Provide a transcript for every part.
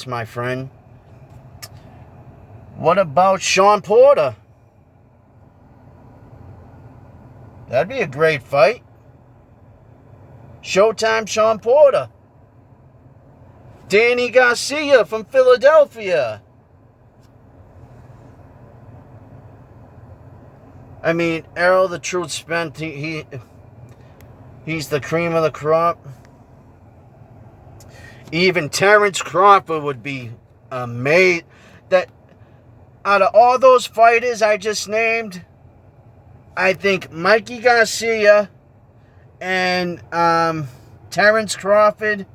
my friend. What about Sean Porter? That'd be a great fight. Showtime Sean Porter. Danny Garcia from Philadelphia. I mean, Errol the Truth Spence, he's the cream of the crop. Even Terrence Crawford would be amazed. That out of all those fighters I just named, I think Mikey Garcia and Terrence Crawford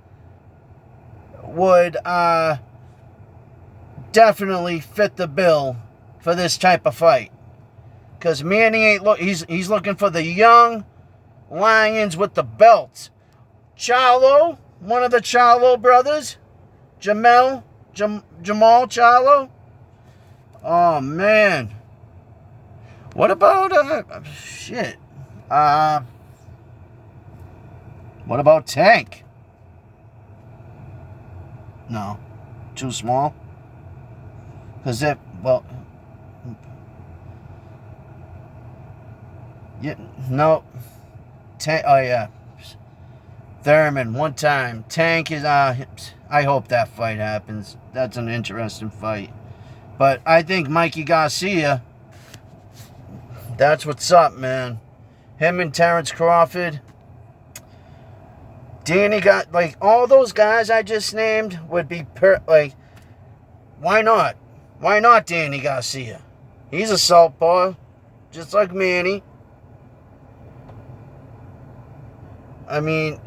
would definitely fit the bill for this type of fight. Because Manny ain't he's looking for the young lions with the belts. Charlo, one of the Charlo brothers, Jamal Charlo. Oh man, what about shit? What about Tank? No, too small. Cause yeah, no. Tank. Oh yeah. Thurman, one time. Tank is, I hope that fight happens. That's an interesting fight. But I think Mikey Garcia, that's what's up, man. Him and Terrence Crawford. Danny got, like, all those guys I just named would be, why not? Why not Danny Garcia? He's a southpaw, just like Manny. I mean,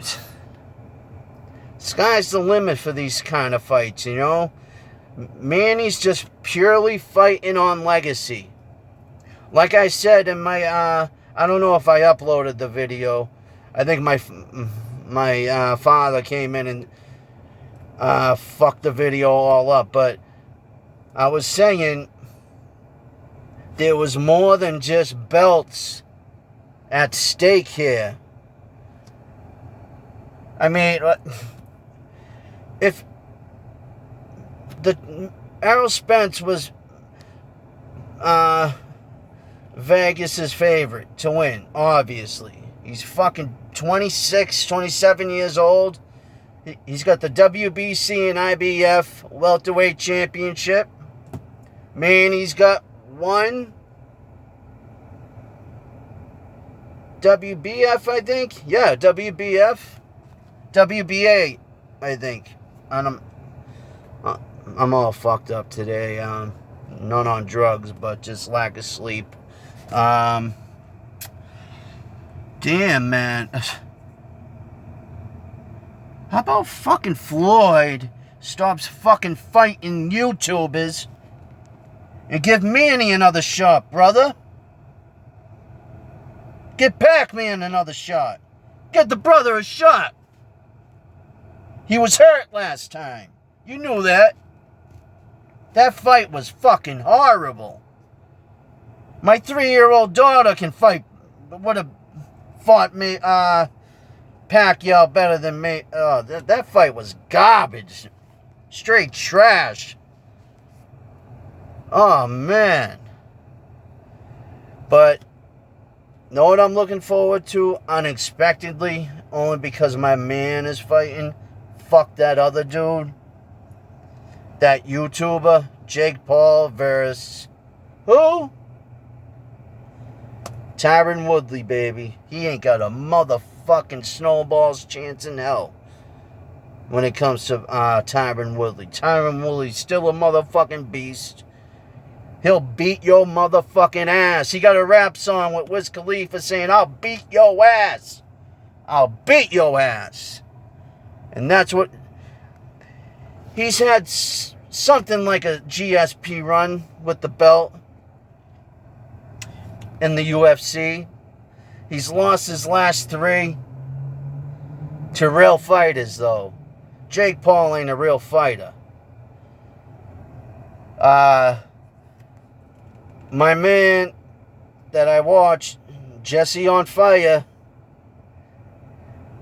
sky's the limit for these kind of fights, you know? Manny's just purely fighting on legacy. Like I said in my, I don't know if I uploaded the video. I think my father came in and fucked the video all up. But I was saying there was more than just belts at stake here. I mean, if the Errol Spence was Vegas's favorite to win, obviously. He's fucking 26, 27 years old. He's got the WBC and IBF welterweight championship. Man, he's got one WBF, I think. Yeah, WBF. WBA, I think. And I'm all fucked up today. Not on drugs, but just lack of sleep. Damn, man. How about fucking Floyd stops fucking fighting YouTubers and give Manny another shot, brother? Get Pac-Man another shot. Get the brother a shot. He was hurt last time. You knew that. That fight was fucking horrible. My 3-year-old daughter can fight. Would have fought me, Pacquiao better than me. Oh, that fight was garbage. Straight trash. Oh, man. But, know what I'm looking forward to unexpectedly? Only because my man is fighting. Fuck that other dude. That YouTuber, Jake Paul versus who? Tyron Woodley, baby. He ain't got a motherfucking snowball's chance in hell when it comes to Tyron Woodley. Tyron Woodley's still a motherfucking beast. He'll beat your motherfucking ass. He got a rap song with Wiz Khalifa saying, I'll beat your ass. I'll beat your ass. And that's what... He's had something like a GSP run with the belt in the UFC. He's lost his last 3 to real fighters, though. Jake Paul ain't a real fighter. My man that I watched, Jesse on Fire,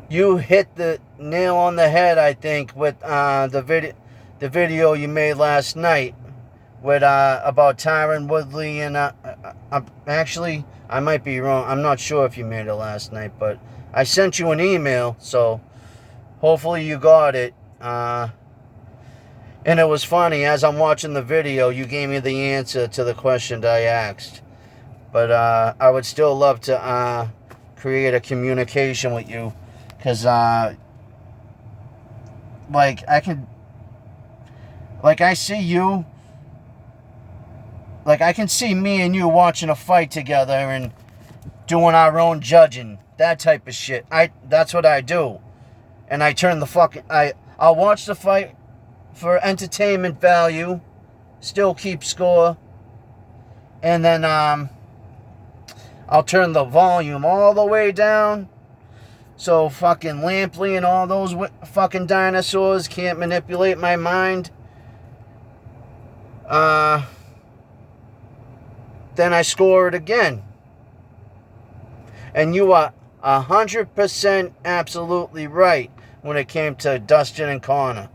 you hit the nail on the head, I think, with the the video you made last night with about Tyron Woodley and actually, I might be wrong. I'm not sure if you made it last night, but I sent you an email, so hopefully you got it. And it was funny, as I'm watching the video, you gave me the answer to the question that I asked. But I would still love to create a communication with you, because like I see you. Like, I can see me and you watching a fight together and doing our own judging. That type of shit. That's what I do. And I turn the fucking... I'll watch the fight for entertainment value. Still keep score. And then, I'll turn the volume all the way down. So fucking Lampley and all those fucking dinosaurs can't manipulate my mind. Then I score it again. And you are 100% absolutely right when it came to Dustin and Conor.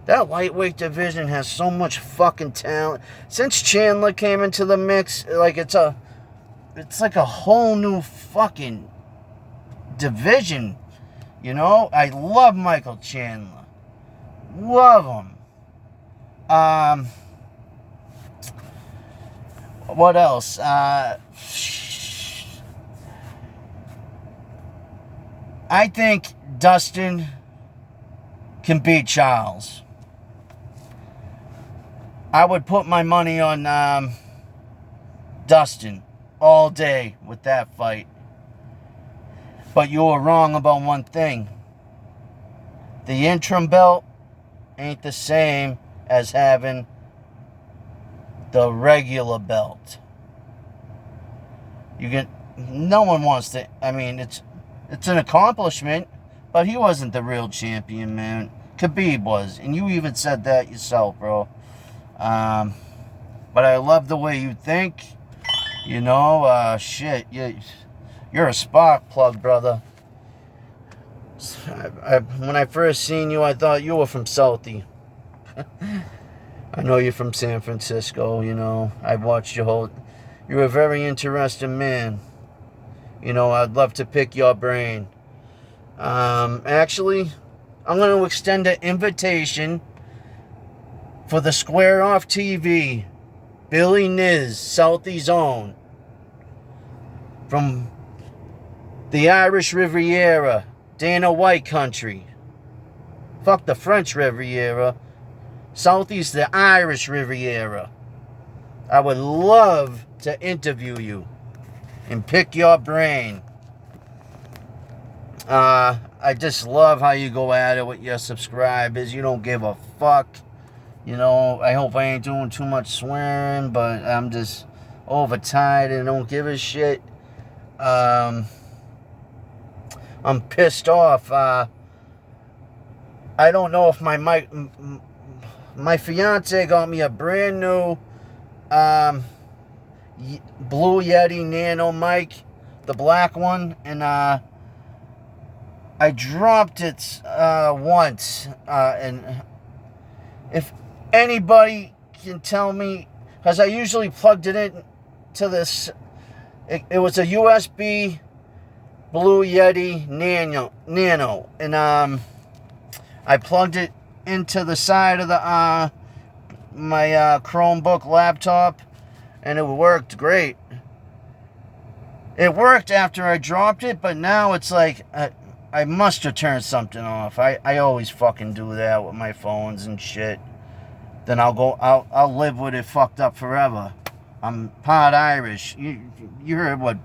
That lightweight division has so much fucking talent. Since Chandler came into the mix, like it's like a whole new fucking division. You know? I love Michael Chandler. Love him. What else? I think Dustin can beat Charles. I would put my money on Dustin all day with that fight. But you were wrong about one thing. The interim belt ain't the same as having the regular belt. No one wants to. I mean, it's an accomplishment, but he wasn't the real champion, man. Khabib was, and you even said that yourself, bro. But I love the way you think. You know, shit, you're a spark plug, brother. When I first seen you, I thought you were from Southie. I know you're from San Francisco, you know. I've watched your whole... You're a very interesting man. You know, I'd love to pick your brain. Actually, I'm going to extend an invitation for the Square Off TV. Billy Niz, Southie's own. From the Irish Riviera, Dana White country. Fuck the French Riviera. Southie's the Irish Riviera. I would love to interview you and pick your brain. I just love how you go at it with your subscribers. You don't give a fuck. You know, I hope I ain't doing too much swearing, but I'm just overtired and don't give a shit. I'm pissed off. I don't know if my fiance got me a brand new Blue Yeti Nano mic, the black one, and I dropped it once, and if anybody can tell me, because I usually plugged it in to this, it was a USB Blue Yeti Nano, and I plugged it into the side of the my Chromebook laptop, and it worked great. It worked after I dropped it, but now it's like I must have turned something off. I always fucking do that with my phones and shit. Then I'll live with it fucked up forever. I'm part Irish. You heard what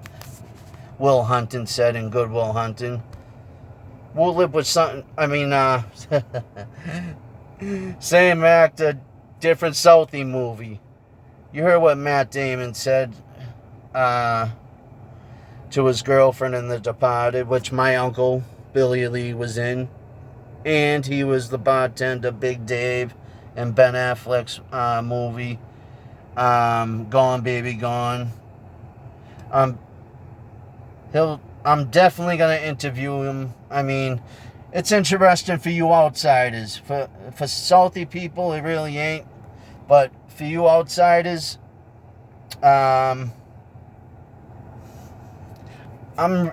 Will Hunting said in Good Will Hunting. We'll live with something. I mean, same actor, different Southie movie. You heard what Matt Damon said to his girlfriend in The Departed, which my uncle Billy Lee was in, and he was the bartender, Big Dave, in Ben Affleck's movie, Gone Baby Gone. I'm definitely gonna interview him. I mean, it's interesting for you outsiders. For salty people, it really ain't. But for you outsiders, I'm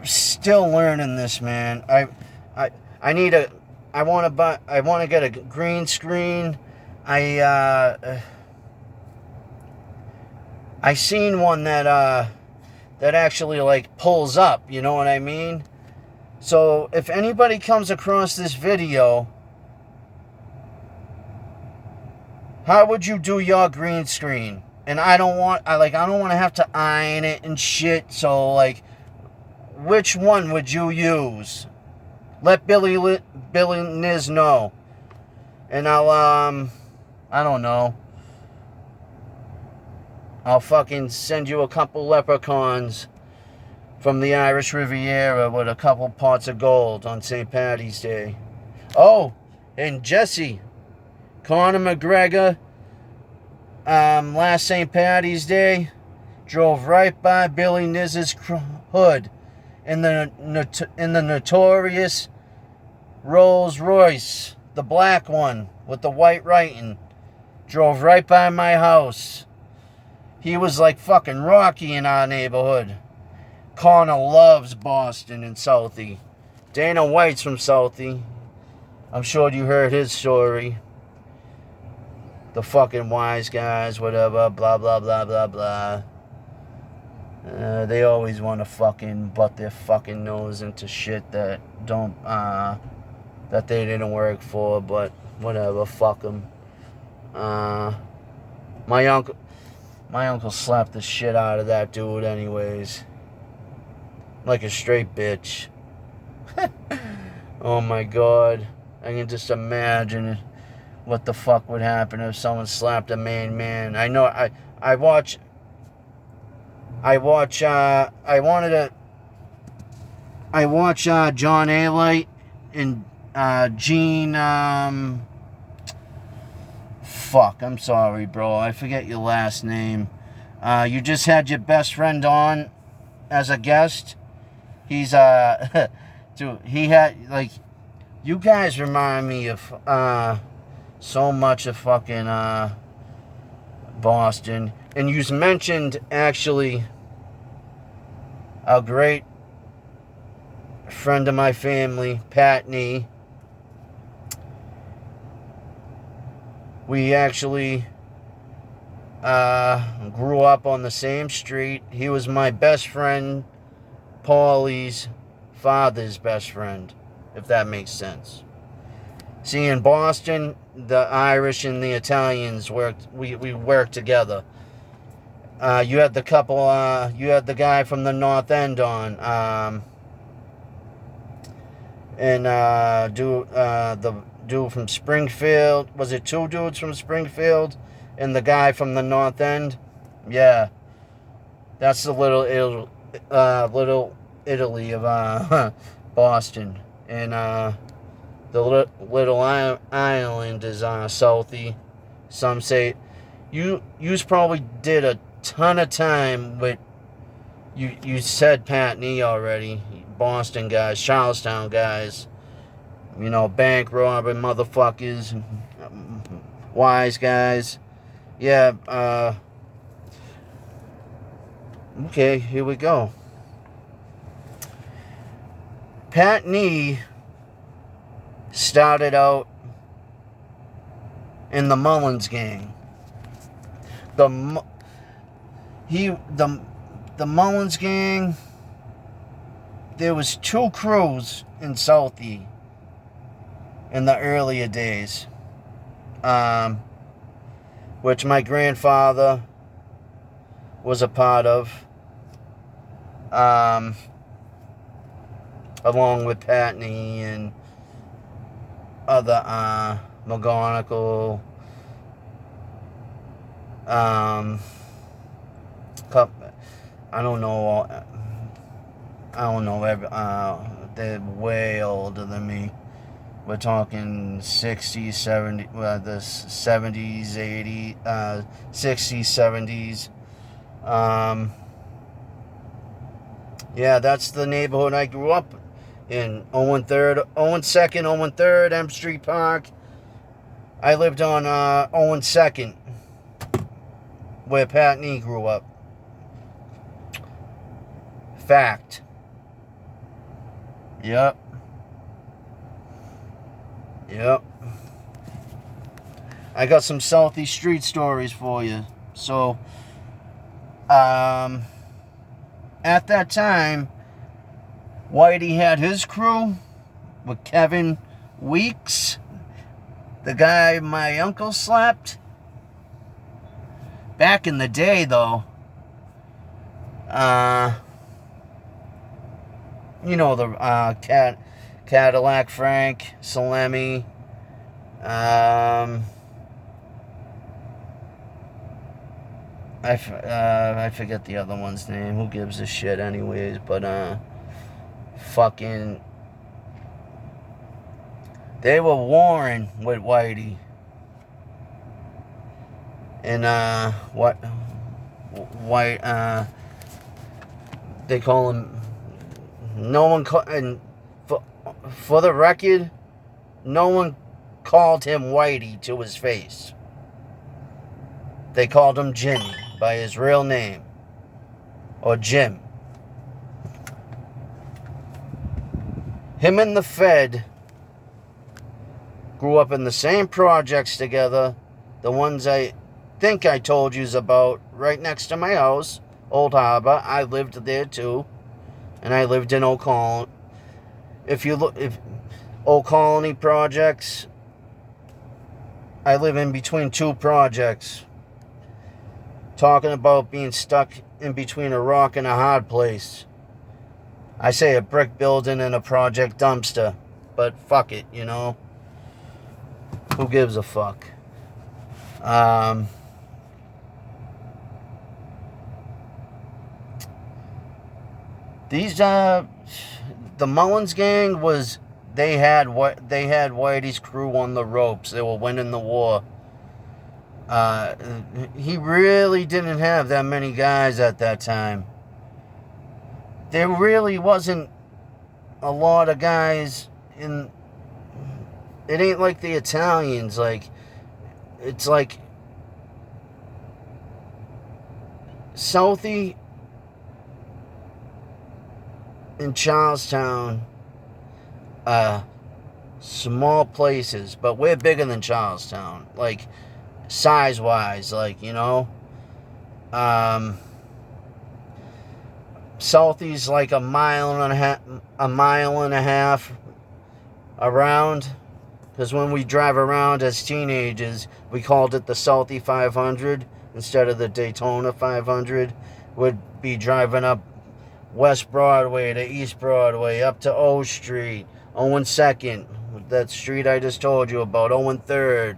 still learning this, man. I need a. I want to get a green screen. I seen one that actually like pulls up. You know what I mean? So if anybody comes across this video, how would you do your green screen? And I don't want to have to iron it and shit. So like, which one would you use? Let Billy Niz know, and I'll I don't know. I'll fucking send you a couple leprechauns from the Irish Riviera with a couple pots of gold on St. Paddy's Day. Oh, and Jesse, Conor McGregor, last St. Paddy's Day, drove right by Billy Niz's hood in the notorious Rolls Royce, the black one with the white writing. Drove right by my house. He was like fucking Rocky in our neighborhood. Connor loves Boston and Southie. Dana White's from Southie. I'm sure you heard his story. The fucking wise guys, whatever, blah, blah, blah, blah, blah. They always want to fucking butt their fucking nose into shit that that they didn't work for, but whatever, fuck them. My uncle slapped the shit out of that dude anyways. Like a straight bitch. Oh my god. I can just imagine what the fuck would happen if someone slapped a main man. I know, I watch John A. and Gene, fuck, I'm sorry, bro. I forget your last name. You just had your best friend on as a guest. He's, dude, he had, like, you guys remind me of, so much of fucking, Boston. And you mentioned, actually, a great friend of my family, Patney. We actually grew up on the same street. He was my best friend, Paulie's father's best friend, if that makes sense. See, in Boston, the Irish and the Italians we worked together. You had the couple, you had the guy from the North End on, and the dude from Springfield. Was it two dudes from Springfield and the guy from the North End? Yeah, that's the little Italy of Boston, and the little island is Southie. Some say you probably did a ton of time with you said Patney already. Boston guys, Charlestown guys, you know, bank robbing motherfuckers, wise guys. Yeah, okay, here we go. Patney started out in the Mullins gang. The Mullins gang, there was two crews in Southie in the earlier days, which my grandfather was a part of, along with Patney and other McGonigal, I don't know. They're way older than me. We're talking 60s, 70s, the 70s, 80s, 60s, 70s. Yeah, that's the neighborhood I grew up in 02nd, 03rd, M Street Park. I lived on 02nd, where Pat Nee grew up. Fact. Yep. I got some Southeast street stories for you. So, at that time, Whitey had his crew with Kevin Weeks, the guy my uncle slapped. Back in the day, though, you know, the Cadillac Frank, Salemi, I forget the other one's name. Who gives a shit anyways? But, fucking... They were warring with Whitey. And, they call him... No one... And for the record, no one called him Whitey to his face. They called him Jimmy by his real name. Or Jim. Him and the Fed grew up in the same projects together. The ones I think I told you about, right next to my house, Old Harbor. I lived there too. And I lived in Old Colony. If Old Colony projects, I live in between two projects. Talking about being stuck in between a rock and a hard place. I say a brick building and a project dumpster. But fuck it, you know. Who gives a fuck? The Mullins gang was, they had Whitey's crew on the ropes. They were winning the war. He really didn't have that many guys at that time. There really wasn't a lot of guys in... It ain't like the Italians, like... It's like... Southie in Charlestown, small places, but we're bigger than Charlestown, like, size-wise, like, you know, Southie's like a mile and a half around, because when we drive around as teenagers, we called it the Southie 500, instead of the Daytona 500, we'd be driving up West Broadway to East Broadway, up to O Street, Owen 2nd, that street I just told you about, Owen 3rd,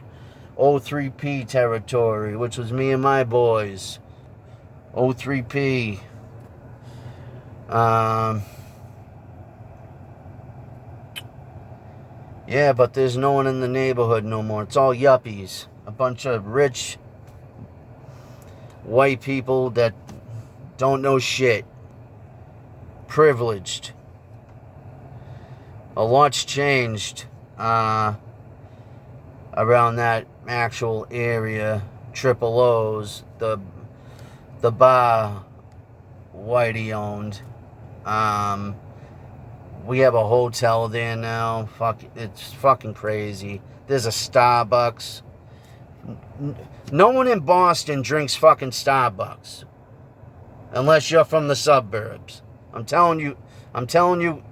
O3P territory, which was me and my boys. O3P. Yeah, but there's no one in the neighborhood no more. It's all yuppies. A bunch of rich white people that don't know shit. Privileged. A lot's changed around that actual area. Triple O's, the bar Whitey owned. We have a hotel there now. It's fucking crazy. There's a Starbucks. No one in Boston drinks fucking Starbucks unless you're from the suburbs. I'm telling you,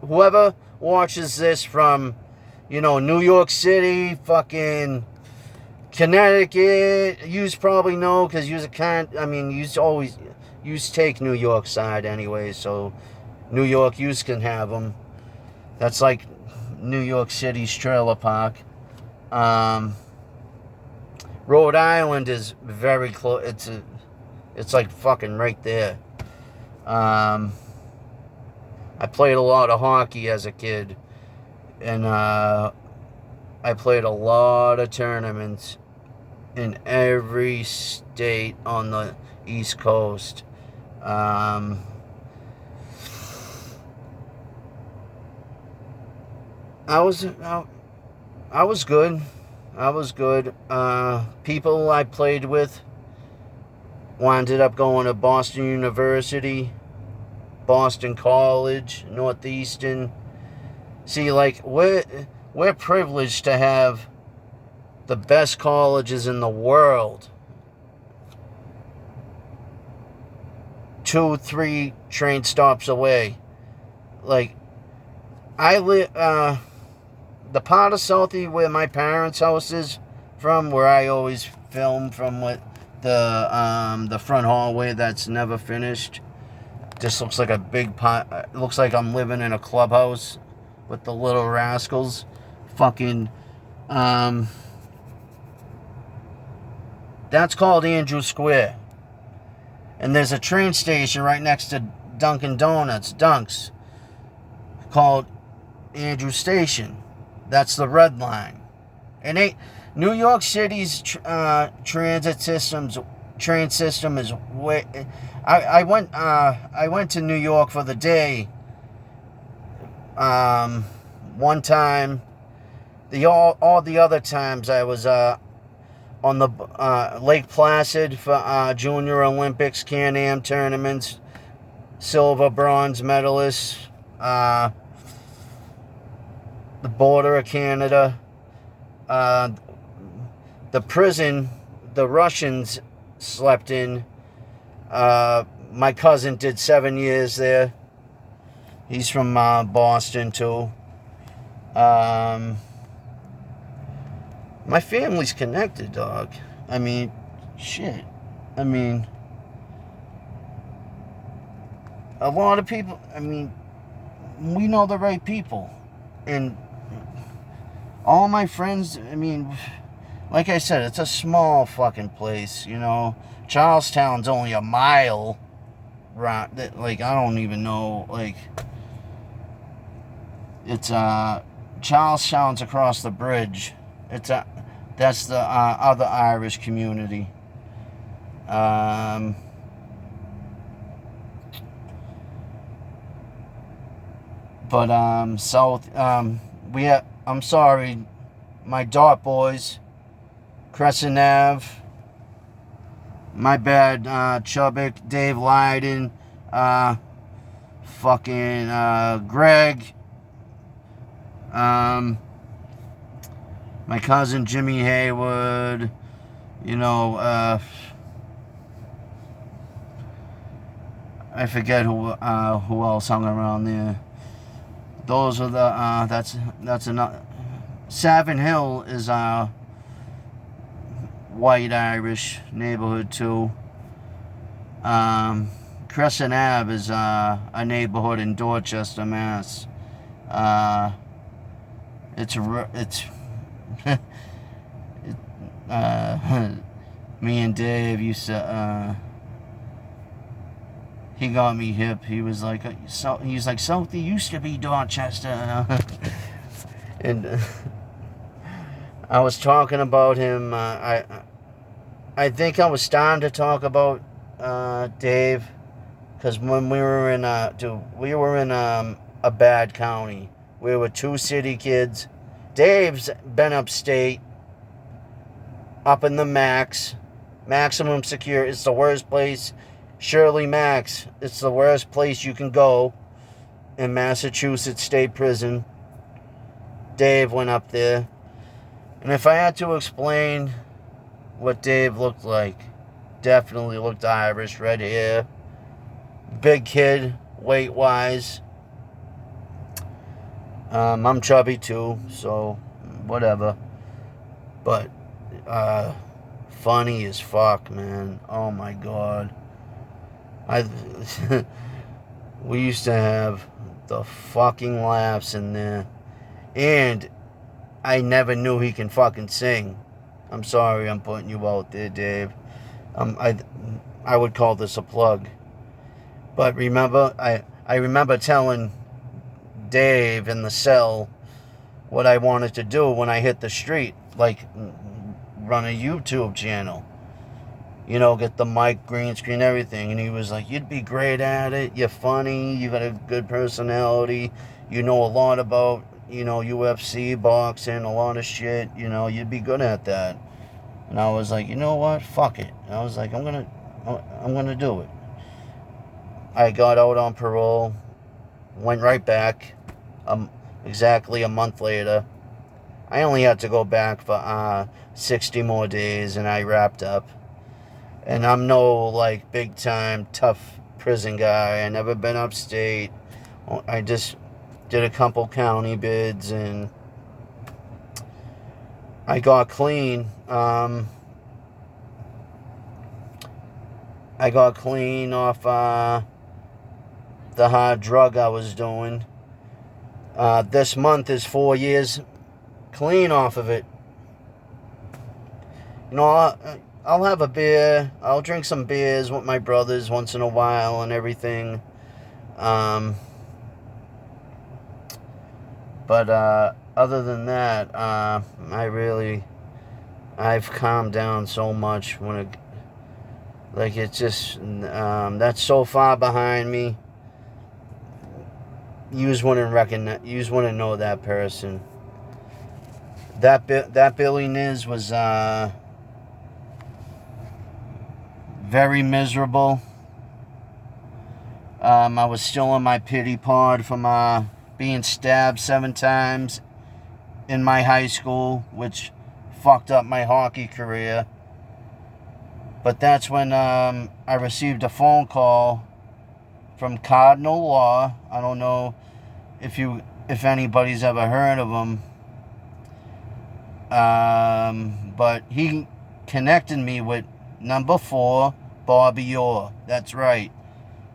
whoever watches this from, you know, New York City, fucking Connecticut, you probably know, because you take New York side anyway, so New York, you can have them. That's like New York City's trailer park. Rhode Island is very close. It's like fucking right there. I played a lot of hockey as a kid, and I played a lot of tournaments in every state on the East Coast. I was I was good. I was good. People I played with wound up going to Boston University, Boston College, Northeastern. See, like we're privileged to have the best colleges in the world. 2, 3 train stops away. Like I live, the part of Southie where my parents' house is from, where I always film from, with the front hallway that's never finished. Just looks like a big pot. It looks like I'm living in a clubhouse with the Little Rascals. Fucking, that's called Andrew Square. And there's a train station right next to Dunkin' Donuts, Dunks, called Andrew Station. That's the Red Line. And New York City's train system is way. I went to New York for the day. One time, all the other times I was on the Lake Placid for Junior Olympics, Can-Am tournaments, silver, bronze medalists, the border of Canada, the prison the Russians slept in. My cousin did 7 years there. He's from Boston too. My family's connected, dog. I mean, shit. I mean, a lot of people, I mean, we know the right people. And all my friends, I mean, like I said, it's a small fucking place, you know. Charlestown's only a mile. Like, I don't even know, like, it's, Charlestown's across the bridge. That's the other Irish community. But South, I'm sorry, my Dart Boys, Crescent Ave, my bad, Chubbuck, Dave Lyden, fucking Greg, my cousin Jimmy Haywood, you know, I forget who else hung around there. Those are the that's enough. Savin Hill is a white Irish neighborhood too. Crescent Ave is a neighborhood in Dorchester, Mass. It's me and Dave used to. He got me hip. He was like, he's like, Southie used to be Dorchester. And I was talking about him. I think I was starting to talk about Dave, because when we were in a bad county. We were 2 city kids. Dave's been upstate, up in the maximum secure. It's the worst place. Shirley Max, it's the worst place you can go in Massachusetts State Prison. Dave went up there. And if I had to explain what Dave looked like, definitely looked Irish, red hair, big kid, weight-wise. I'm chubby too, so whatever. But funny as fuck, man. Oh my god. We used to have the fucking laughs in there. And I never knew he can fucking sing. I'm sorry I'm putting you out there, Dave. I would call this a plug. But remember, I remember telling Dave in the cell what I wanted to do when I hit the street. Like, run a YouTube channel. You know, get the mic, green screen, everything. And he was like, you'd be great at it. You're funny. You got a good personality. You know a lot about UFC, boxing, a lot of shit. You'd be good at that. And I was like, you know what? Fuck it. And I was like, I'm gonna do it. I got out on parole, went right back, exactly a month later. I only had to go back for 60 more days, and I wrapped up. And I'm no, like, big-time, tough prison guy. I never been upstate. I just did a couple county bids, and I got clean. I got clean off the hard drug I was doing. This month is 4 years clean off of it. I'll have a beer. I'll drink some beers with my brothers once in a while and everything. But other than that, I've calmed down so much it's just, that's so far behind me. You just wouldn't know that person. That Billy Niz was very miserable. I was still in my pity pod from being stabbed 7 times in my high school, which fucked up my hockey career. But that's when I received a phone call from Cardinal Law. I don't know if anybody's ever heard of him. But he connected me with number 4, Bobby Orr. That's right.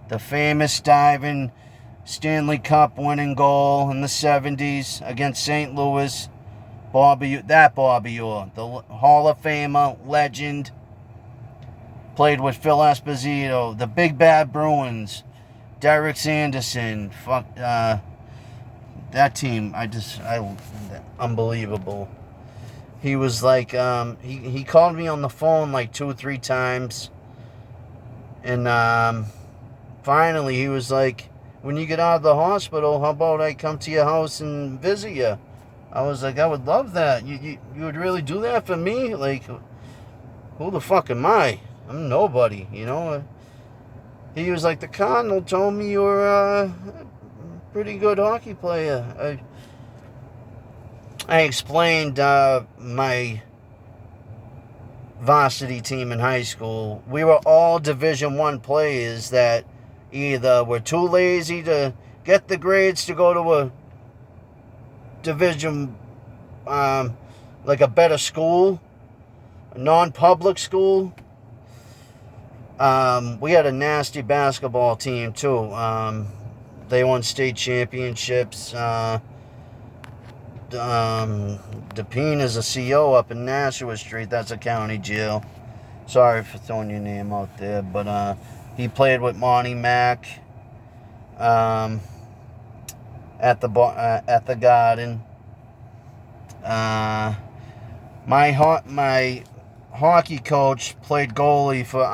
The famous diving Stanley Cup winning goal in the 70s against St. Louis. Bobby Orr, the Hall of Famer, legend. Played with Phil Esposito, the Big Bad Bruins, Derek Sanderson. That team, unbelievable. He was like, he called me on the phone like 2 or 3 times. And finally he was like, when you get out of the hospital, how about I come to your house and visit you? I was like, I would love that. You would really do that for me? Like, who the fuck am I? I'm nobody, He was like, the Cardinal told me you were a pretty good hockey player. I explained my varsity team in high school. We were all Division I players that either were too lazy to get the grades to go to a division, like a better school, a non-public school. We had a nasty basketball team too. They won state championships. DePine is a CO up in Nashua Street. That's a county jail. Sorry for throwing your name out there, but he played with Monty Mack at the Garden. My hockey coach played goalie for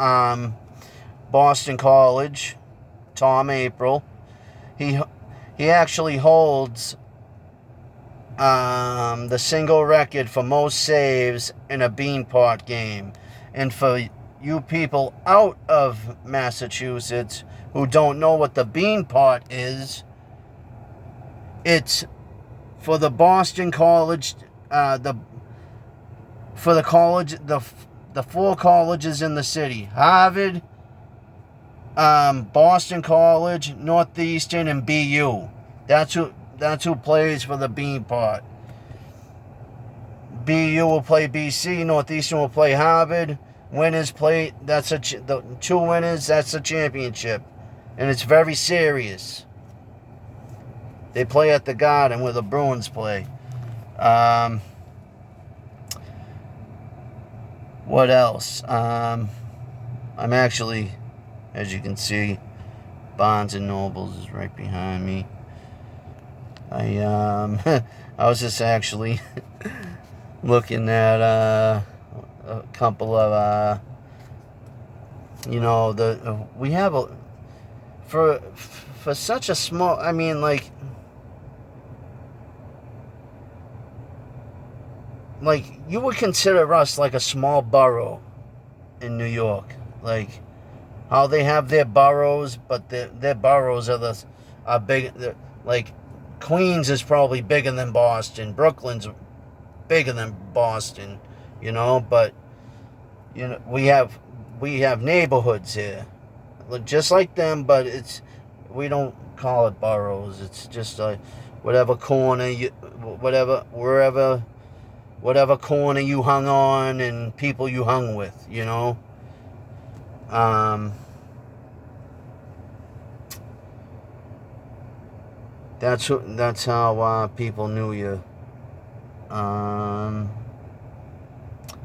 Boston College, Tom April. He actually holds the single record for most saves in a Beanpot game. And for you people out of Massachusetts who don't know what the Beanpot is, it's for the Boston College, the 4 colleges in the city: Harvard, Boston College, Northeastern, and BU. That's who plays for the Beanpot. BU will play BC. Northeastern will play Harvard. Winners play. The 2 winners. That's a championship, and it's very serious. They play at the Garden where the Bruins play. What else? I'm actually, as you can see, Barnes and Nobles is right behind me. I was just actually looking at a couple of we have for such a small, like, you would consider us like a small borough in New York. Like, how they have their boroughs, but their boroughs are big. Like, Queens is probably bigger than Boston. Brooklyn's bigger than Boston, you know. But you know, we have neighborhoods here, just like them. But we don't call it boroughs. It's just whatever corner whatever corner you hung on and people you hung with, you know. That's how people knew you.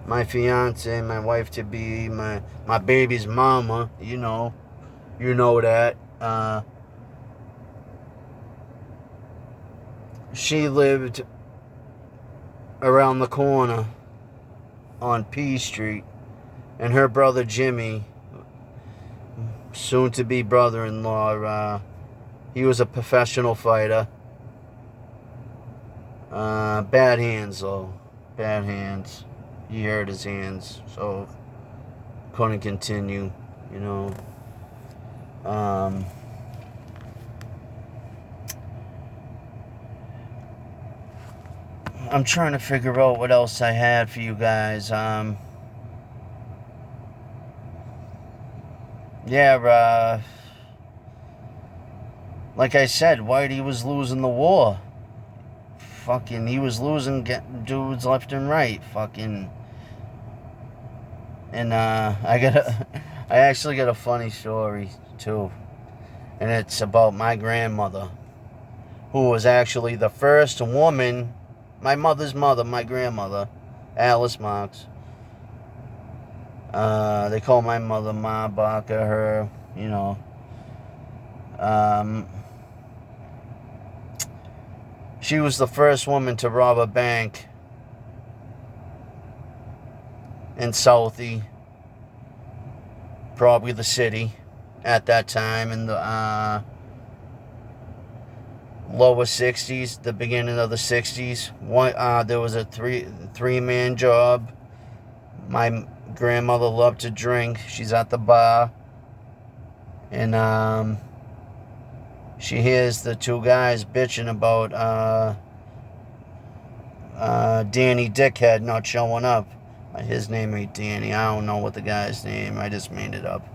My fiance, my wife to be, my baby's mama, you know that. She lived around the corner on P Street, and her brother Jimmy, soon to be brother-in-law, he was a professional fighter. Bad hands though, bad hands. He hurt his hands, so couldn't continue, you know. I'm trying to figure out what else I had for you guys. Yeah, like I said, Whitey was losing the war. Fucking, he was losing dudes left and right. Fucking. And I actually got a funny story too, and it's about my grandmother, who was actually the first woman, my mother's mother, my grandmother, Alice Marks. They call my mother Ma Baca, her, you know. She was the first woman to rob a bank in Southie, probably the city, at that time in the lower 60s, the beginning of the 60s. There was a three-man job. My grandmother loved to drink. She's at the bar, and she hears the two guys bitching about Danny Dickhead not showing up. His name ain't Danny. I don't know what the guy's name. I just made it up.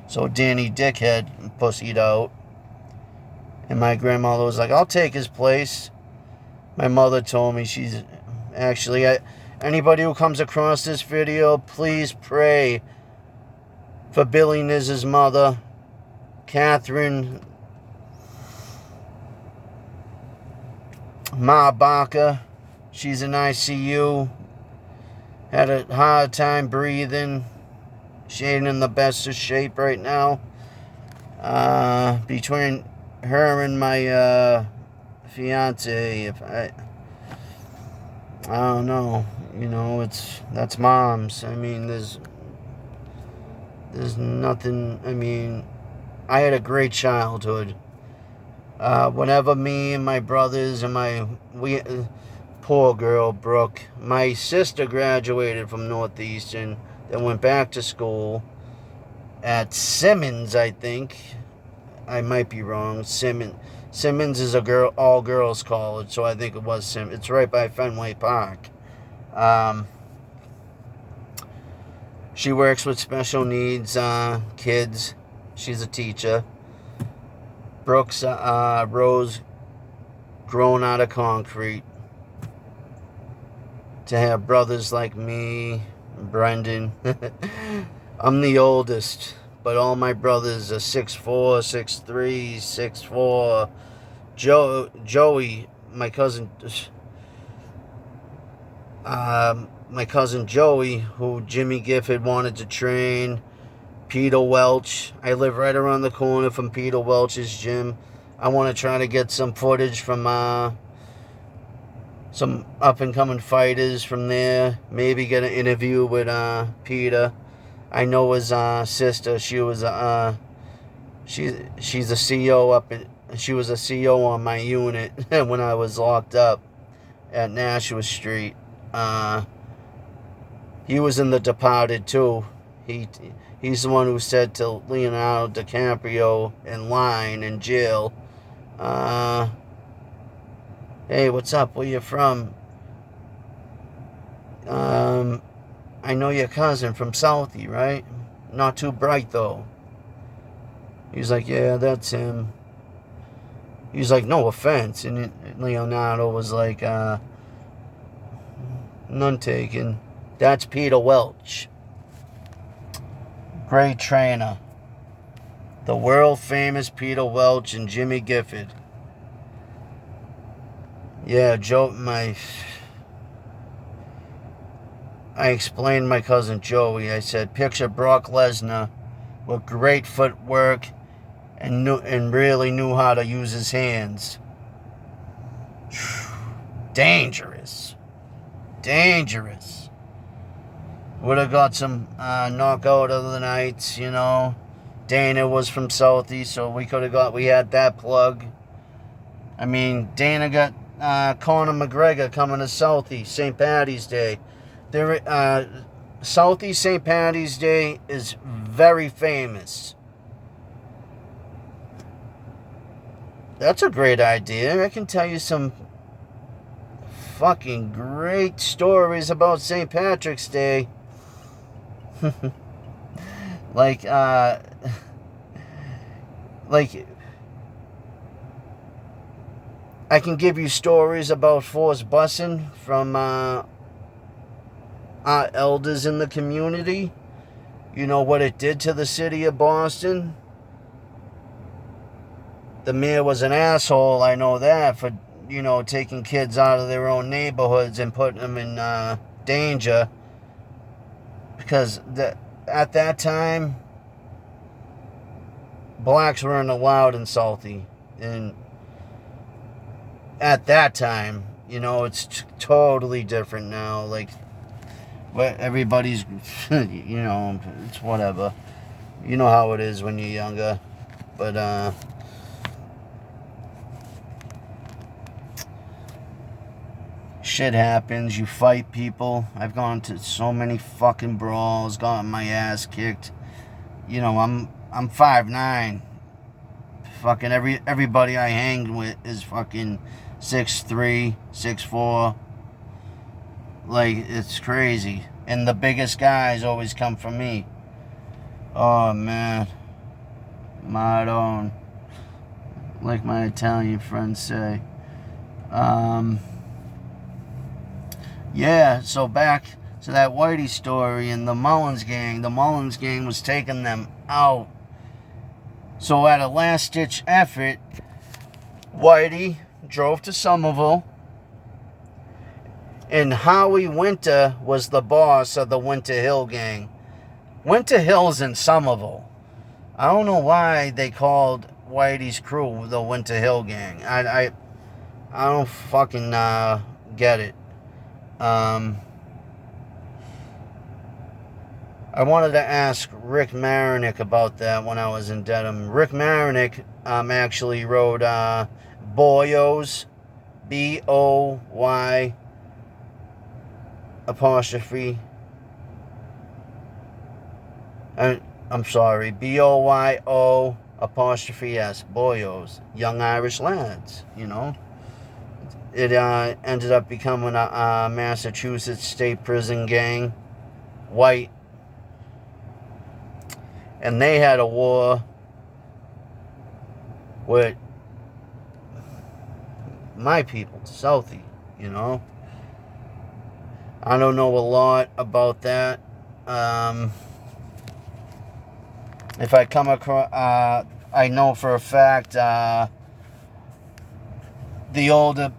So Danny Dickhead pussied out. And my grandmother was like, I'll take his place. My mother told me she's... Actually, anybody who comes across this video, please pray for Billy Niz's mother, Catherine Ma Baca. She's in ICU. Had a hard time breathing. She ain't in the best of shape right now. Between her and my fiance, I don't know. You know, that's moms. I mean, there's nothing. I mean, I had a great childhood. Whenever me and my brothers and poor girl, Brooke. My sister graduated from Northeastern, then went back to school at Simmons, I think. I might be wrong. Simmons is a all-girls college, so I think it was Simmons. It's right by Fenway Park. She works with special needs kids. She's a teacher. Brooke's Rose, grown out of concrete. To have brothers like me, Brendan. I'm the oldest, but all my brothers are 6'4", 6'3", 6'4". Joey, my cousin Joey, who Jimmy Gifford wanted to train. Peter Welch. I live right around the corner from Peter Welch's gym. I want to try to get some footage from some up-and-coming fighters from there. Maybe get an interview with Peter. I know his sister. She was she's a CEO she was a CEO on my unit when I was locked up at Nashua Street. He was in The Departed too. He's the one who said to Leonardo DiCaprio in line in jail, "Hey, what's up? Where you from? I know your cousin from Southie, right? Not too bright though." He's like, "Yeah, that's him." He's like, "No offense," and Leonardo was like, "None taken. That's Peter Welch." Great trainer. The world famous Peter Welch and Jimmy Gifford. Yeah, I explained my cousin Joey. I said, picture Brock Lesnar with great footwork and really knew how to use his hands. Dangerous. Dangerous. Would have got some knockout of the nights, you know. Dana was from Southie, so we had that plug. I mean, Dana got Conor McGregor coming to Southie, St. Paddy's Day. Southie St. Paddy's Day is very famous. That's a great idea. I can tell you some fucking great stories about St. Patrick's Day. like I can give you stories about forced busing from our elders in the community. You know what it did to the city of Boston. The mayor was an asshole, I know that, for, you know, taking kids out of their own neighborhoods and putting them in danger. Because at that time, blacks weren't allowed in Southie. And at that time, you know, it's totally different now. Like, everybody's, you know, it's whatever. You know how it is when you're younger. But, shit happens. You fight people. I've gone to so many fucking brawls, gotten my ass kicked. You know, I'm 5'9". Fucking everybody I hang with is fucking 6'3", 6'4". Like, it's crazy. And the biggest guys always come from me. Oh, man. Madon. Like my Italian friends say. Yeah, so back to that Whitey story and the Mullins gang. The Mullins gang was taking them out. So at a last-ditch effort, Whitey drove to Somerville, and Howie Winter was the boss of the Winter Hill gang. Winter Hill's in Somerville. I don't know why they called Whitey's crew the Winter Hill gang. I don't fucking get it. I wanted to ask Rick Marinick about that when I was in Dedham. Rick Marinick actually wrote Boyos, B-O-Y apostrophe. I'm sorry, B-O-Y-O apostrophe S, Boyos, Young Irish Lads, you know. It ended up becoming a Massachusetts state prison gang, white. And they had a war with my people, Southie, you know. I don't know a lot about that. If I come across, I know for a fact, the older